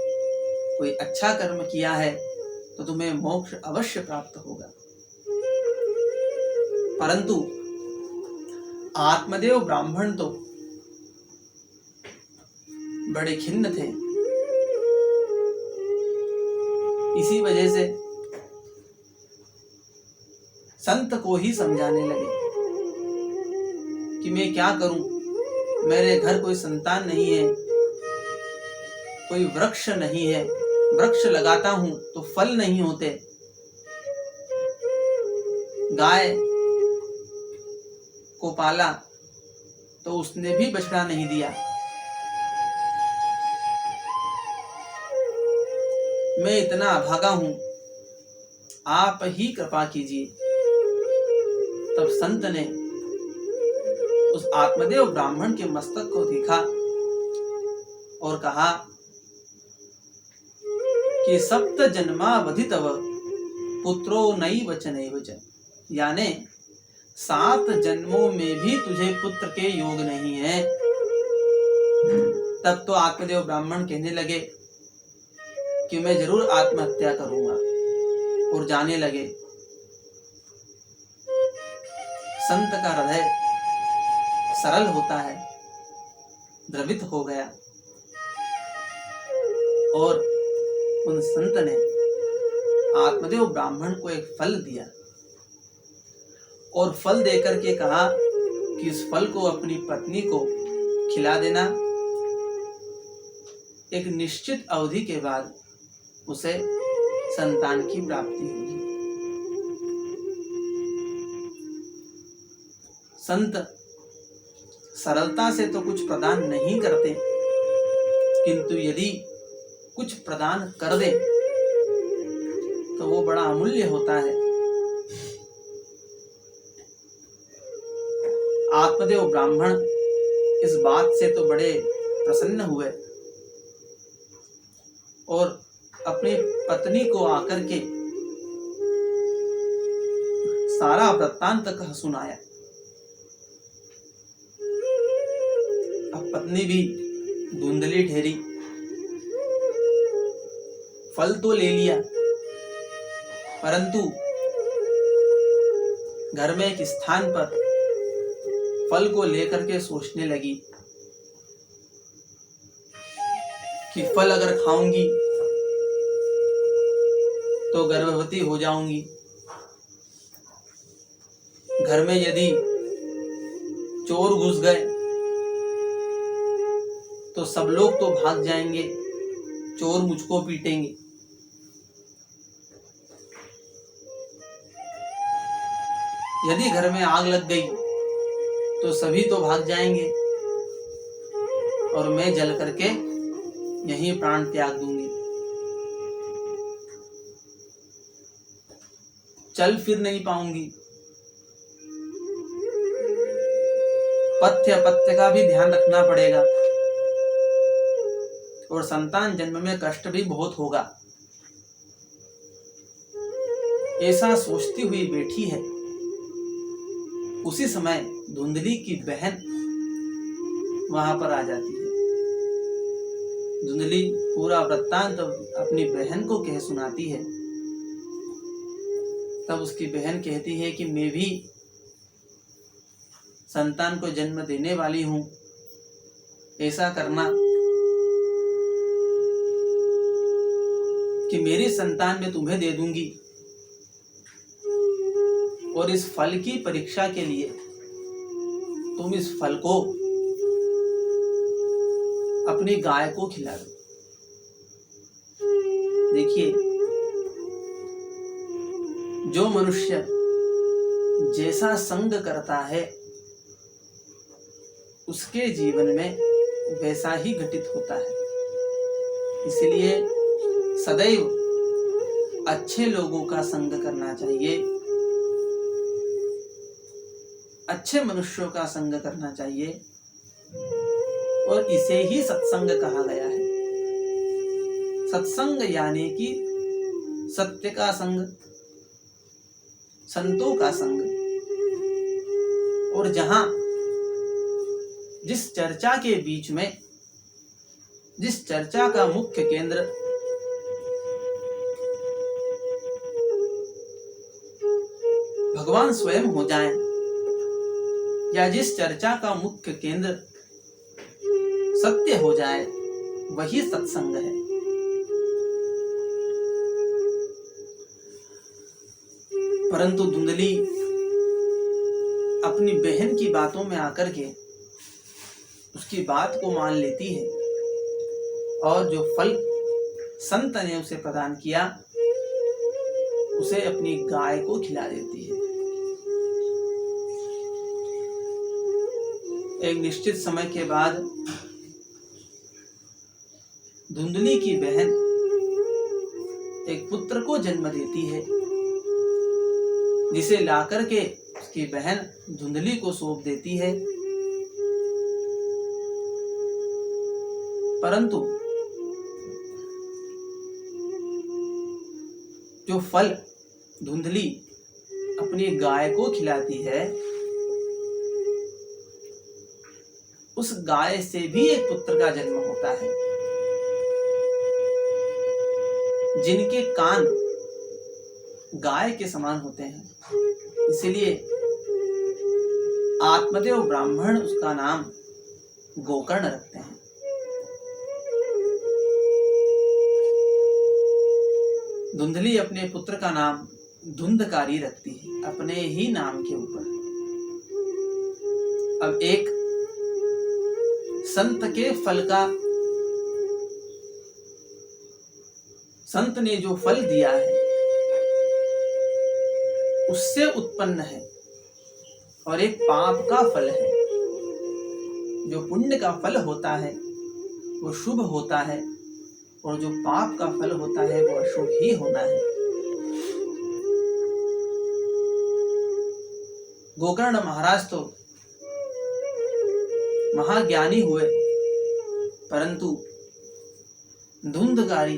कोई अच्छा कर्म किया है तो तुम्हें मोक्ष अवश्य प्राप्त होगा। परंतु आत्मदेव ब्राह्मण तो बड़े खिन्न थे। इसी वजह से संत को ही समझाने लगे कि मैं क्या करूं, मेरे घर कोई संतान नहीं है, कोई वृक्ष नहीं है, वृक्ष लगाता हूं तो फल नहीं होते, गाय को पाला तो उसने भी बछड़ा नहीं दिया, मैं इतना अभागा हूं, आप ही कृपा कीजिए। तब संत ने उस आत्मदेव ब्राह्मण के मस्तक को देखा और कहा कि सप्त जन्मावधि तव पुत्रो नैव च नैव च, यानी 7 जन्मों में भी तुझे पुत्र के योग नहीं है। तब तो आत्मदेव ब्राह्मण कहने लगे कि मैं जरूर आत्महत्या करूंगा, और जाने लगे। संत का हृदय सरल होता है, द्रवित हो गया, और उन संत ने आत्मदेव ब्राह्मण को एक फल दिया और फल देकर के कहा कि इस फल को अपनी पत्नी को खिला देना, एक निश्चित अवधि के बाद उसे संतान की प्राप्ति होगी। संत सरलता से तो कुछ प्रदान नहीं करते, किंतु यदि कुछ प्रदान कर दे तो वो बड़ा अमूल्य होता है। आत्मदेव ब्राह्मण इस बात से तो बड़े प्रसन्न हुए और अपनी पत्नी को आकर के सारा वृत्तांत कह सुनाया। अब पत्नी भी धुंधली ठहरी, फल तो ले लिया, परंतु घर में एक स्थान पर फल को लेकर के सोचने लगी कि फल अगर खाऊंगी तो गर्भवती हो जाऊंगी, घर में यदि चोर घुस गए तो सब लोग तो भाग जाएंगे, चोर मुझको पीटेंगे। यदि घर में आग लग गई तो सभी तो भाग जाएंगे और मैं जल करके यहीं प्राण त्याग दूंगी। चल फिर नहीं पाऊंगी, पथ्य अपथ्य का भी ध्यान रखना पड़ेगा और संतान जन्म में कष्ट भी बहुत होगा। ऐसा सोचती हुई बैठी है। उसी समय धुंधली की बहन वहां पर आ जाती है। धुंधली पूरा वृत्तांत अपनी बहन को कह सुनाती है। तब उसकी बहन कहती है कि मैं भी संतान को जन्म देने वाली हूं, ऐसा करना कि मेरी संतान मैं तुम्हें दे दूंगी और इस फल की परीक्षा के लिए तुम इस फल को अपनी गाय को खिला दो। देखिए, जो मनुष्य जैसा संग करता है उसके जीवन में वैसा ही घटित होता है। इसलिए सदैव अच्छे लोगों का संग करना चाहिए, अच्छे मनुष्यों का संग करना चाहिए, और इसे ही सत्संग कहा गया है। सत्संग यानी कि सत्य का संग, संतों का संग। और जहां जिस चर्चा के बीच में, जिस चर्चा का मुख्य केंद्र भगवान स्वयं हो जाएं, या जिस चर्चा का मुख्य केंद्र सत्य हो जाए, वही सत्संग है। परंतु धुंधली अपनी बहन की बातों में आकर के उसकी बात को मान लेती है, और जो फल संत ने उसे प्रदान किया उसे अपनी गाय को खिला देती है। एक निश्चित समय के बाद धुंधली की बहन एक पुत्र को जन्म देती है, जिसे लाकर के उसकी बहन धुंधली को सौंप देती है। परंतु जो फल धुंधली अपनी गाय को खिलाती है, उस गाय से भी एक पुत्र का जन्म होता है, जिनके कान गाय के समान होते हैं। इसलिए आत्मदेव ब्राह्मण उसका नाम गोकर्ण रखते हैं। धुंधली अपने पुत्र का नाम धुंधकारी रखती है, अपने ही नाम के ऊपर। अब एक संत के फल का, संत ने जो फल दिया है उससे उत्पन्न है, और एक पाप का फल है। जो पुण्य का फल होता है वो शुभ होता है, और जो पाप का फल होता है वो अशुभ ही होना है। गोकर्ण महाराज तो महाज्ञानी हुए, परंतु धुंधकारी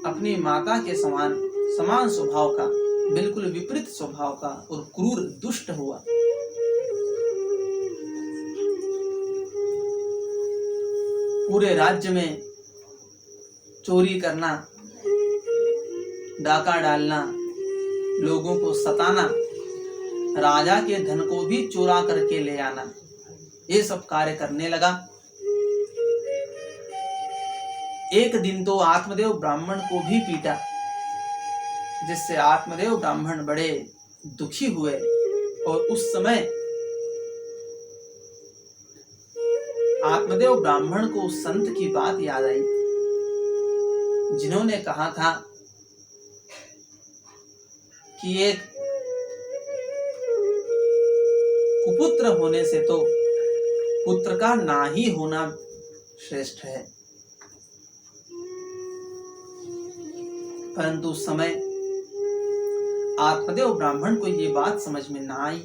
अपनी माता के समान स्वभाव का, बिल्कुल विपरीत स्वभाव का और क्रूर दुष्ट हुआ। पूरे राज्य में चोरी करना, डाका डालना, लोगों को सताना, राजा के धन को भी चुरा करके ले आना, ये सब कार्य करने लगा। एक दिन तो आत्मदेव ब्राह्मण को भी पीटा, जिससे आत्मदेव ब्राह्मण बड़े दुखी हुए। और उस समय आत्मदेव ब्राह्मण को उस संत की बात याद आई, जिन्होंने कहा था कि एक कुपुत्र होने से तो पुत्र का ना ही होना श्रेष्ठ है। परंतु उस समय आत्मदेव ब्राह्मण को ये बात समझ में ना आई।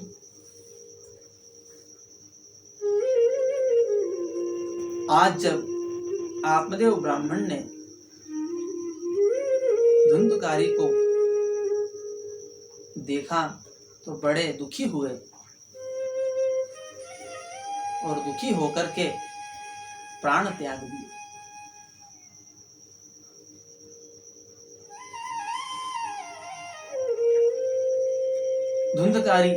आज जब आत्मदेव ब्राह्मण ने धुंधकारी को देखा तो बड़े दुखी हुए, और दुखी होकर के प्राण त्याग दिए। धुंधकारी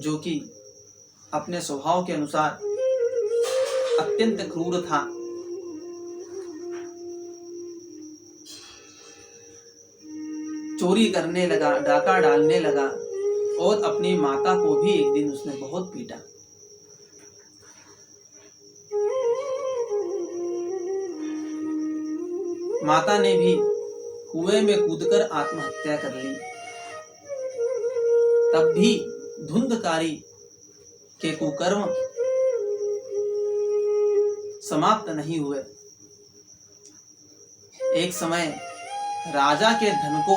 जो कि अपने स्वभाव के अनुसार अत्यंत क्रूर था, चोरी करने लगा, डाका डालने लगा, और अपनी माता को भी एक दिन उसने बहुत पीटा। माता ने भी कुएं में कूदकर आत्महत्या कर ली। तब भी धुंधकारी के कुकर्म समाप्त नहीं हुए। एक समय राजा के धन को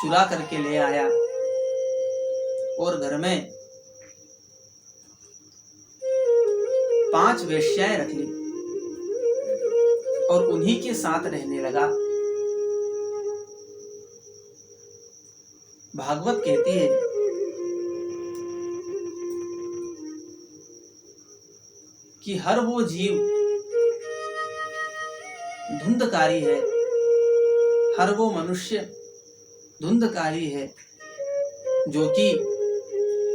चुरा करके ले आया और घर में 5 वेश्याएं रख ली और उन्हीं के साथ रहने लगा। भागवत कहती है कि हर वो जीव धुंधकारी है, हर वो मनुष्य धुंधकारी है जो कि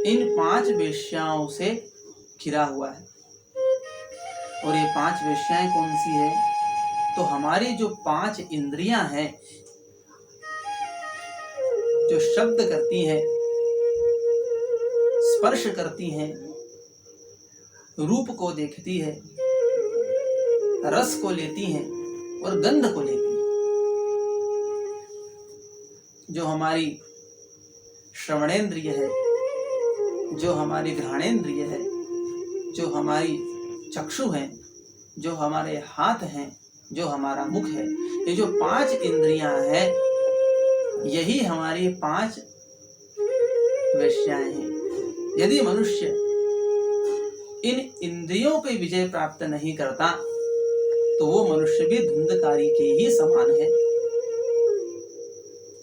इन 5 वेश्याओं से घिरा हुआ है। और ये 5 वेश्याएं कौन सी है? तो हमारी जो 5 इंद्रियां हैं, जो शब्द करती हैं, स्पर्श करती हैं, रूप को देखती है, रस को लेती हैं और गंध को लेती हैं। जो हमारी श्रवणेंद्रिय है, जो हमारी घ्राणेंद्रिय है, जो हमारी चक्षु है, जो हमारे हाथ हैं, जो हमारा मुख है, ये जो 5 इंद्रियां हैं, यही हमारी 5 वेश्याएं हैं। यदि मनुष्य इन इंद्रियों पे विजय प्राप्त नहीं करता तो वो मनुष्य भी धुंधकारी के ही समान है।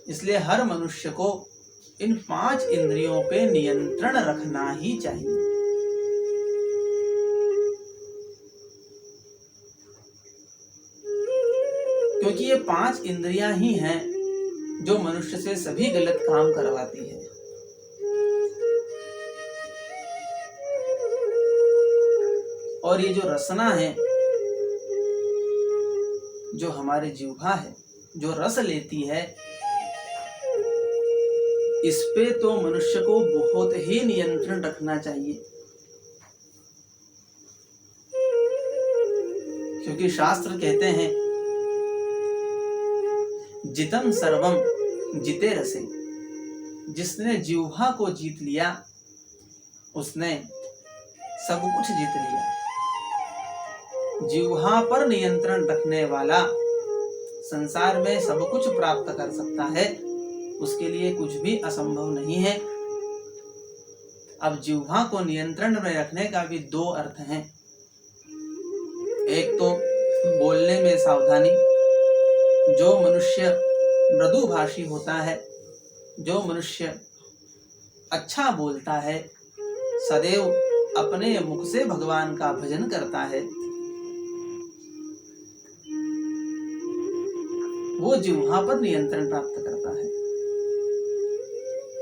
इसलिए हर मनुष्य को इन 5 इंद्रियों पे नियंत्रण रखना ही चाहिए। क्योंकि ये 5 इंद्रियां ही हैं जो मनुष्य से सभी गलत काम करवाती है। और ये जो रसना है, जो हमारे जिह्वा है, जो रस लेती है, इस पे तो मनुष्य को बहुत ही नियंत्रण रखना चाहिए। क्योंकि शास्त्र कहते हैं जितम सर्वम जिते रसे, जिसने जिह्वा को जीत लिया उसने सब कुछ जीत लिया। जिह्वा पर नियंत्रण रखने वाला संसार में सब कुछ प्राप्त कर सकता है, उसके लिए कुछ भी असंभव नहीं है। अब जिह्वा को नियंत्रण में रखने का भी 2 अर्थ हैं। एक तो बोलने में सावधानी। जो मनुष्य मृदुभाषी होता है, जो मनुष्य अच्छा बोलता है, सदैव अपने मुख से भगवान का भजन करता है, वो जिह्वा पर नियंत्रण प्राप्त करता है।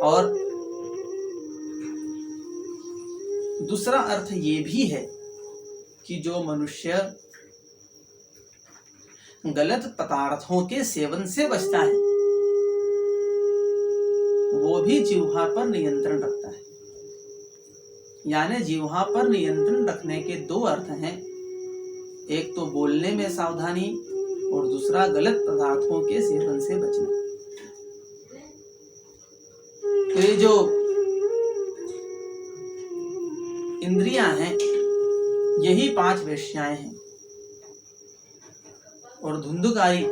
और दूसरा अर्थ ये भी है कि जो मनुष्य गलत पदार्थों के सेवन से बचता है वो भी जिह्वा पर नियंत्रण रखता है। यानी जिह्वा पर नियंत्रण रखने के 2 अर्थ हैं। एक तो बोलने में सावधानी और दूसरा गलत पदार्थों के सेवन से बचना। तो ये जो इंद्रियां हैं यही 5 वेश्याएं हैं। और धुंधकारी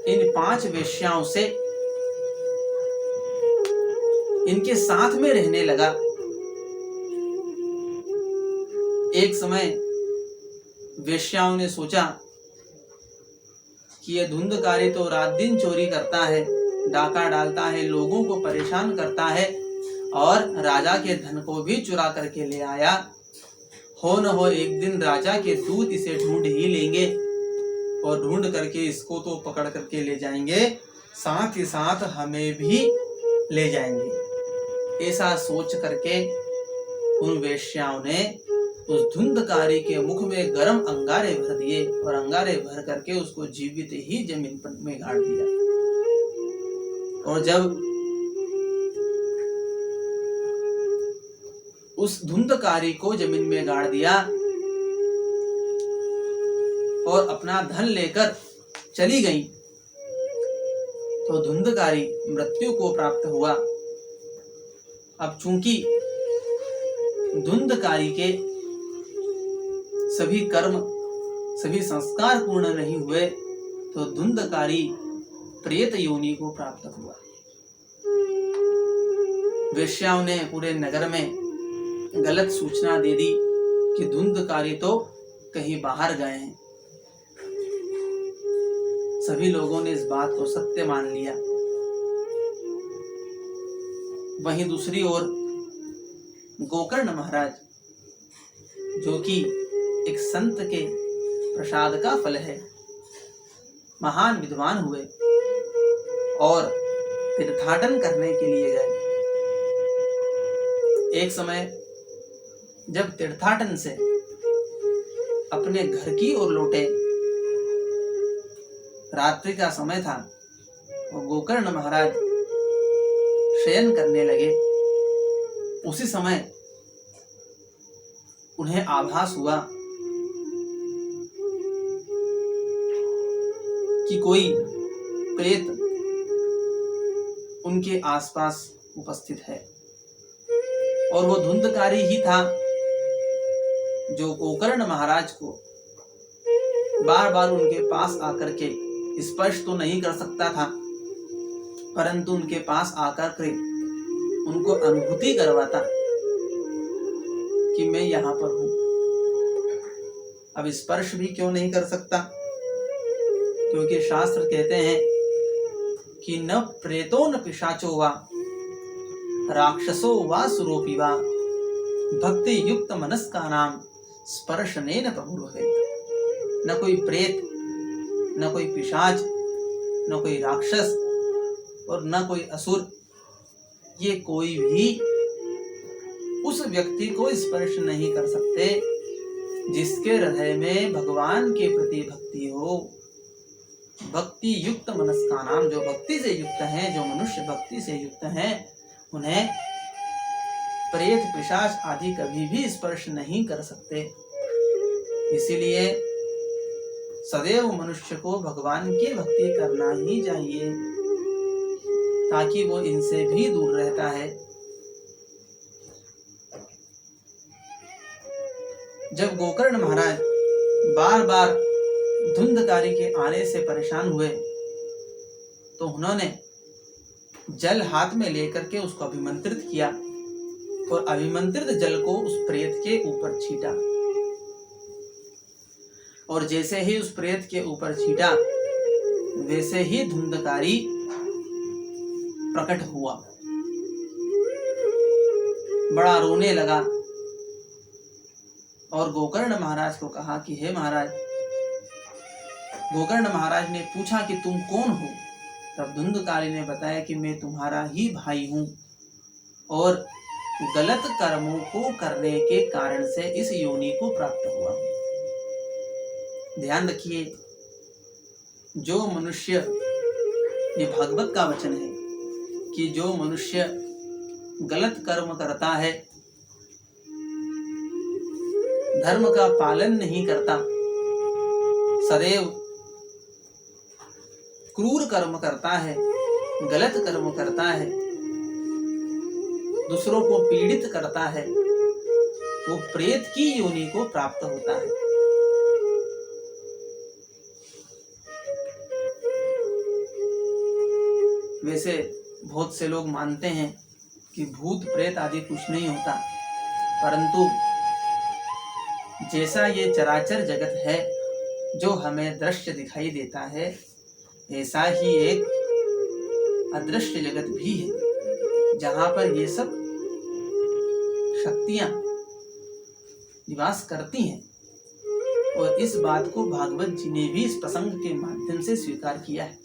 इन 5 वेश्याओं से इनके साथ में रहने लगा। एक समय वेश्याओं ने सोचा कि ये धुंधकारी तो रात दिन चोरी करता है, डाका डालता है, लोगों को परेशान करता है और राजा के धन को भी चुरा करके ले आया। हो न हो एक दिन राजा के दूत इसे ढूंढ ही लेंगे और ढूंढ करके इसको तो पकड़ करके ले जाएंगे, साथ ही साथ हमें भी ले जाएंगे। ऐसा सोच करके उन वेश्याओं ने उस धुंधकारी के मुख में गर्म अंगारे भर दिए और अंगारे भर करके उसको जीवित ही जमीन पर में गाड़ दिया। और जब उस धुंधकारी को जमीन में गाड़ दिया और अपना धन लेकर चली गई तो धुंधकारी मृत्यु को प्राप्त हुआ। अब चूंकि धुंधकारी के सभी कर्म, सभी संस्कार पूर्ण नहीं हुए, तो धुंधकारी प्रेत योनि को प्राप्त हुआ। वेश्याओं ने पूरे नगर में गलत सूचना दे दी कि धुंधकारी तो कहीं बाहर गए हैं। सभी लोगों ने इस बात को सत्य मान लिया। वहीं दूसरी ओर गोकर्ण महाराज, जो कि एक संत के प्रसाद का फल है, महान विद्वान हुए और तीर्थाटन करने के लिए गए। एक समय जब तीर्थाटन से अपने घर की ओर लौटे, रात्रि का समय था, और गोकर्ण महाराज शयन करने लगे। उसी समय उन्हें आभास हुआ कि कोई प्रेत उनके आसपास उपस्थित है, और वो धुंधकारी ही था जो गोकर्ण महाराज को बार बार उनके पास आकर के स्पर्श तो नहीं कर सकता था, परंतु उनके पास आकर के उनको अनुभूति करवाता कि मैं यहाँ पर हूं। अब स्पर्श भी क्यों नहीं कर सकता, क्योंकि शास्त्र कहते हैं कि न प्रेतो न पिशाचो वा राक्षसो वा सुरोपि वा भक्ति युक्त मनस्का नाम स्पर्शनेन प्रमुह्येत। न कोई प्रेत, न कोई पिशाच, न कोई राक्षस और न कोई असुर, ये कोई भी उस व्यक्ति को स्पर्श नहीं कर सकते जिसके हृदय में भगवान के प्रति भक्ति हो। भक्ति युक्त मनस्का नाम, जो भक्ति से युक्त हैं, जो मनुष्य भक्ति से युक्त हैं, उन्हें प्रेत पिशाच आदि कभी भी स्पर्श नहीं कर सकते। इसीलिए सदैव मनुष्य को भगवान की भक्ति करना ही चाहिए, ताकि वो इनसे भी दूर रहता है। जब गोकर्ण महाराज बार बार धुंधकारी के आने से परेशान हुए, तो उन्होंने जल हाथ में लेकर के उसको अभिमंत्रित किया और अभिमंत्रित जल को उस प्रेत के ऊपर छीटा, और जैसे ही उस प्रेत के ऊपर छीटा, वैसे ही धुंधकारी प्रकट हुआ, बड़ा रोने लगा और गोकर्ण महाराज को कहा कि हे महाराज। गोकर्ण महाराज ने पूछा कि तुम कौन हो? तब धुंधकारी ने बताया कि मैं तुम्हारा ही भाई हूं और गलत कर्मों को करने के कारण से इस योनि को प्राप्त हुआ हूं। ध्यान रखिए, जो मनुष्य, ये भागवत का वचन है कि जो मनुष्य गलत कर्म करता है, धर्म का पालन नहीं करता, सदैव क्रूर कर्म करता है, गलत कर्म करता है, दूसरों को पीड़ित करता है, वो प्रेत की योनि को प्राप्त होता है। वैसे बहुत से लोग मानते हैं कि भूत प्रेत आदि कुछ नहीं होता, परंतु जैसा ये चराचर जगत है जो हमें दृश्य दिखाई देता है, ऐसा ही एक अदृश्य जगत भी है जहां पर ये सब शक्तियां निवास करती हैं। और इस बात को भागवत जी ने भी इस प्रसंग के माध्यम से स्वीकार किया है।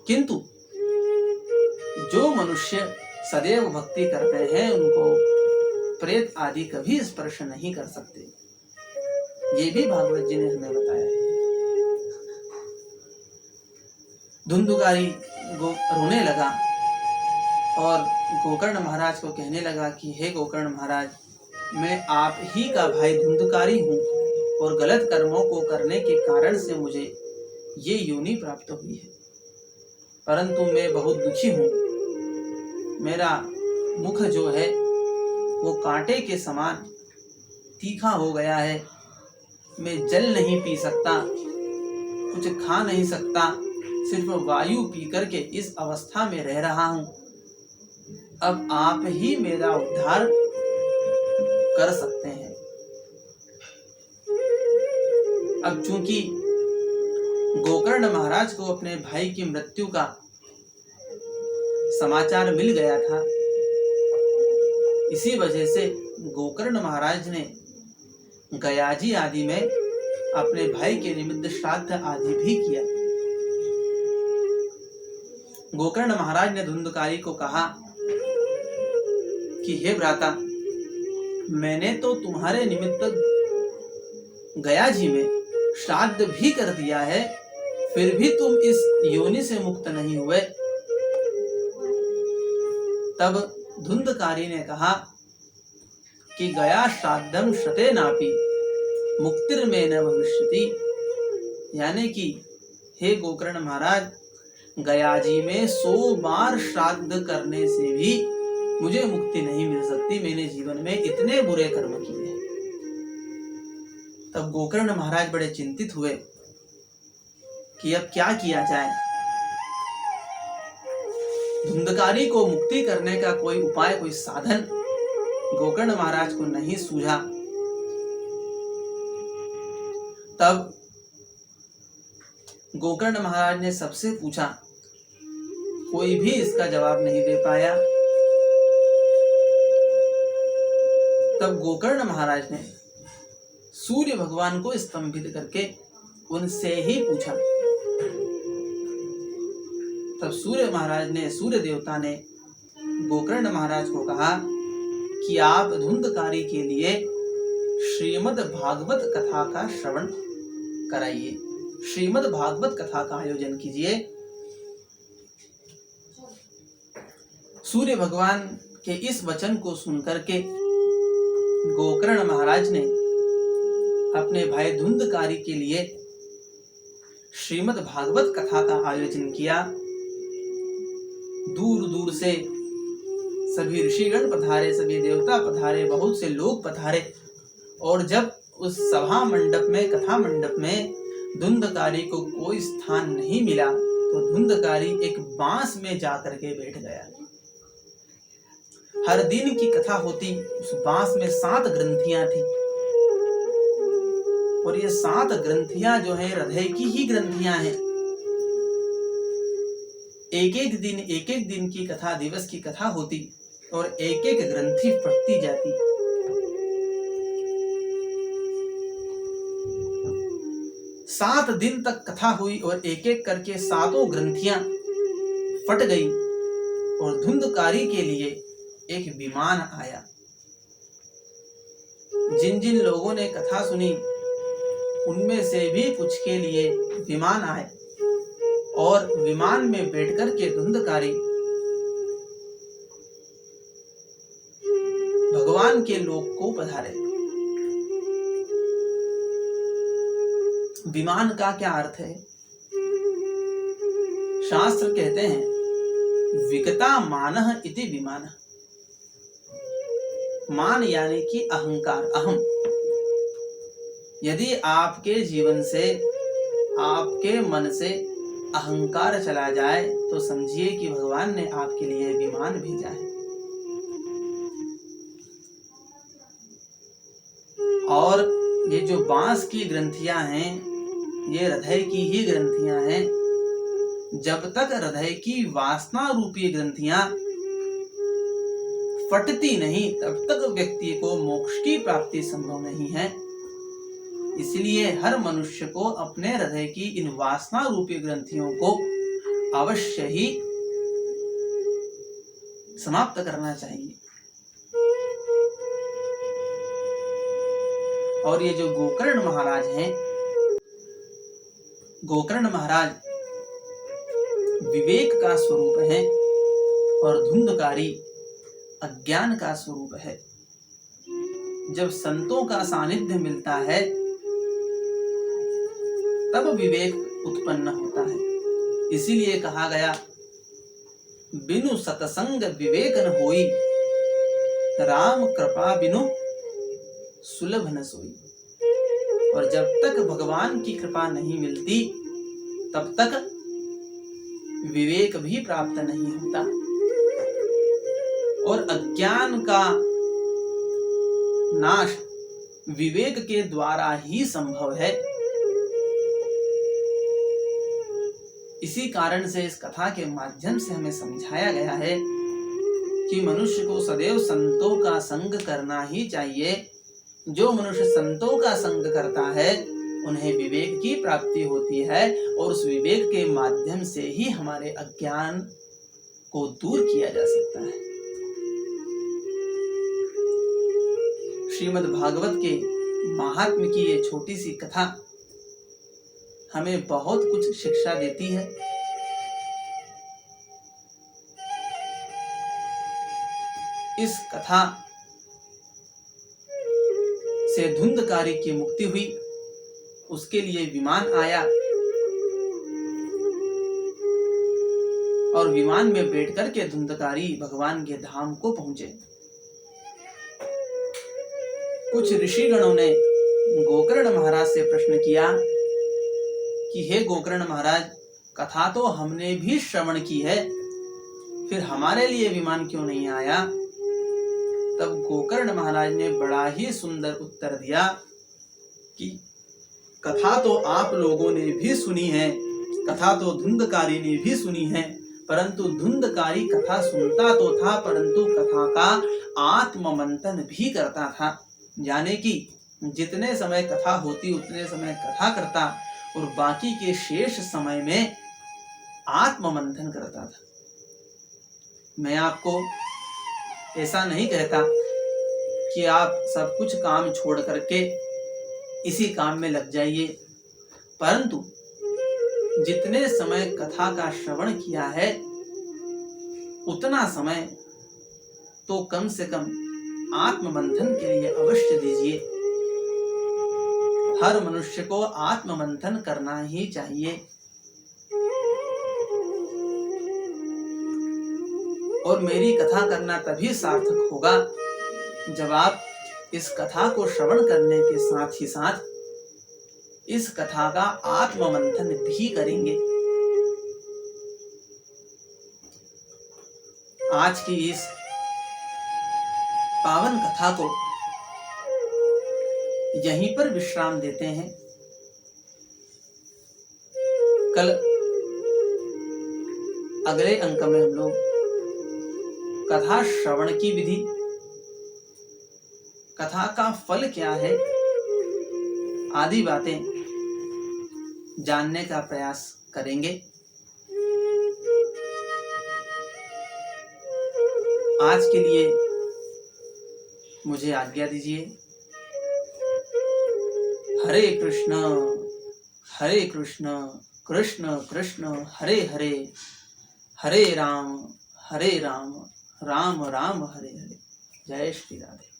किंतु जो मनुष्य सदैव भक्ति करते हैं, उनको प्रेत आदि कभी स्पर्श नहीं कर सकते, ये भी भागवत जी ने हमें बताया है। धुंधकारी रोने लगा और गोकर्ण महाराज को कहने लगा कि हे गोकर्ण महाराज, मैं आप ही का भाई धुंधकारी हूँ और गलत कर्मों को करने के कारण से मुझे ये योनि प्राप्त हुई है, परंतु मैं बहुत दुखी हूँ। मेरा मुख जो है वो कांटे के समान तीखा हो गया है। मैं जल नहीं पी सकता, कुछ खा नहीं सकता, सिर्फ वायु पी करके इस अवस्था में रह रहा हूं। अब आप ही मेरा उद्धार कर सकते हैं। अब चूंकि गोकर्ण महाराज को अपने भाई की मृत्यु का समाचार मिल गया था, इसी वजह से गोकर्ण महाराज ने गयाजी आदि में अपने भाई के निमित्त श्राद्ध आदि भी किया। गोकर्ण महाराज ने धुंधकारी को कहा कि हे भ्राता, मैंने तो तुम्हारे निमित्त गयाजी में श्राद्ध भी कर दिया है, फिर भी तुम इस योनि से मुक्त नहीं हुए। तब धुंधकारी ने कहा कि गया श्राद्धम शते नापि मुक्तिर में न भविष्यति, यानी कि हे गोकर्ण महाराज, गयाजी में 100 बार श्राद्ध करने से भी मुझे मुक्ति नहीं मिल सकती। मैंने जीवन में इतने बुरे कर्म किए हैं। तब गोकर्ण महाराज बड़े चिंतित हुए कि अब क्या किया जाए। धुंधकारी को मुक्ति करने का कोई उपाय, कोई साधन गोकर्ण महाराज को नहीं सूझा। तब गोकर्ण महाराज ने सबसे पूछा, कोई भी इसका जवाब नहीं दे पाया। तब गोकर्ण महाराज ने सूर्य भगवान को स्तंभित करके उनसे ही पूछा। तब सूर्य देवता ने गोकर्ण महाराज को कहा कि आप धुंधकारी के लिए श्रीमद् भागवत कथा का श्रवण कराइए, श्रीमद् भागवत कथा का आयोजन कीजिए। सूर्य भगवान के इस वचन को सुनकर के गोकर्ण महाराज ने अपने भाई धुंधकारी के लिए श्रीमद् भागवत कथा का आयोजन किया। दूर दूर से सभी ऋषिगण पधारे, सभी देवता पधारे, बहुत से लोग पधारे। और जब उस सभा मंडप में, कथा मंडप में धुंधकारी को कोई स्थान नहीं मिला तो धुंधकारी एक बांस में जाकर के बैठ गया। हर दिन की कथा होती, उस बांस में 7 ग्रंथियां थी और ये 7 ग्रंथियां जो है हृदय की ही ग्रंथियां हैं। एक एक दिन की कथा, दिवस की कथा होती और एक एक ग्रंथि फटती जाती। सात दिन तक कथा हुई और एक एक करके 7 ग्रंथियां फट गई और धुंधकारी के लिए एक विमान आया। जिन जिन लोगों ने कथा सुनी उनमें से भी कुछ के लिए विमान आए और विमान में बैठकर के धुंधकारी भगवान के लोक को पधारे। विमान का क्या अर्थ है? शास्त्र कहते हैं विगता मानः इति विमान। मान यानी कि अहंकार, अहम। यदि आपके जीवन से, आपके मन से अहंकार चला जाए तो समझिए कि भगवान ने आपके लिए विमान भेजा है। और ये जो बांस की ग्रंथियां हैं, ये हृदय की ही ग्रंथियां हैं। जब तक हृदय की वासना रूपी ग्रंथियां फटती नहीं, तब तक व्यक्ति को मोक्ष की प्राप्ति संभव नहीं है। इसलिए हर मनुष्य को अपने हृदय की इन वासना रूपी ग्रंथियों को अवश्य ही समाप्त करना चाहिए। और ये जो गोकर्ण महाराज हैं, गोकर्ण महाराज विवेक का स्वरूप है और धुंधकारी अज्ञान का स्वरूप है। जब संतों का सानिध्य मिलता है तब विवेक उत्पन्न होता है। इसीलिए कहा गया बिनु सतसंग विवेक न होई, राम कृपा बिनु सुलभ न सोई। और जब तक भगवान की कृपा नहीं मिलती तब तक विवेक भी प्राप्त नहीं होता। और अज्ञान का नाश विवेक के द्वारा ही संभव है। इसी कारण से इस कथा के माध्यम से हमें समझाया गया है कि मनुष्य को सदैव संतों का संग करना ही चाहिए। जो मनुष्य संतों का संग करता है उन्हें विवेक की प्राप्ति होती है और उस विवेक के माध्यम से ही हमारे अज्ञान को दूर किया जा सकता है। श्रीमद् भागवत के महात्म्य की ये छोटी सी कथा हमें बहुत कुछ शिक्षा देती है। इस कथा से धुंधकारी की मुक्ति हुई, उसके लिए विमान आया और विमान में बैठकर के धुंधकारी भगवान के धाम को पहुंचे। कुछ ऋषिगणों ने गोकर्ण महाराज से प्रश्न किया कि हे गोकर्ण महाराज, कथा तो हमने भी श्रवण की है, फिर हमारे लिए विमान क्यों नहीं आया? तब गोकर्ण महाराज ने बड़ा ही सुंदर उत्तर दिया कि कथा तो आप लोगों ने भी सुनी है, कथा तो धुंधकारी ने भी सुनी है, परंतु धुंधकारी कथा सुनता तो था परंतु कथा का आत्म मंथन भी करता था। यानी कि जितने समय कथा होती उतने समय कथा करता और बाकी के शेष समय में आत्म मंथन करता था। मैं आपको ऐसा नहीं कहता कि आप सब कुछ काम छोड़ करके इसी काम में लग जाइए, परंतु जितने समय कथा का श्रवण किया है उतना समय तो कम से कम आत्ममंथन के लिए अवश्य दीजिए। हर मनुष्य को आत्ममंथन करना ही चाहिए। और मेरी कथा करना तभी सार्थक होगा जब आप इस कथा को श्रवण करने के साथ ही साथ इस कथा का आत्ममंथन भी करेंगे। आज की इस पावन कथा को यहीं पर विश्राम देते हैं। कल अगले अंक में हम लोग कथा श्रवण की विधि, कथा का फल क्या है आदि बातें जानने का प्रयास करेंगे। आज के लिए मुझे आज्ञा दीजिए। हरे कृष्ण कृष्ण कृष्ण हरे हरे, हरे राम राम राम हरे हरे। जय श्री राधे।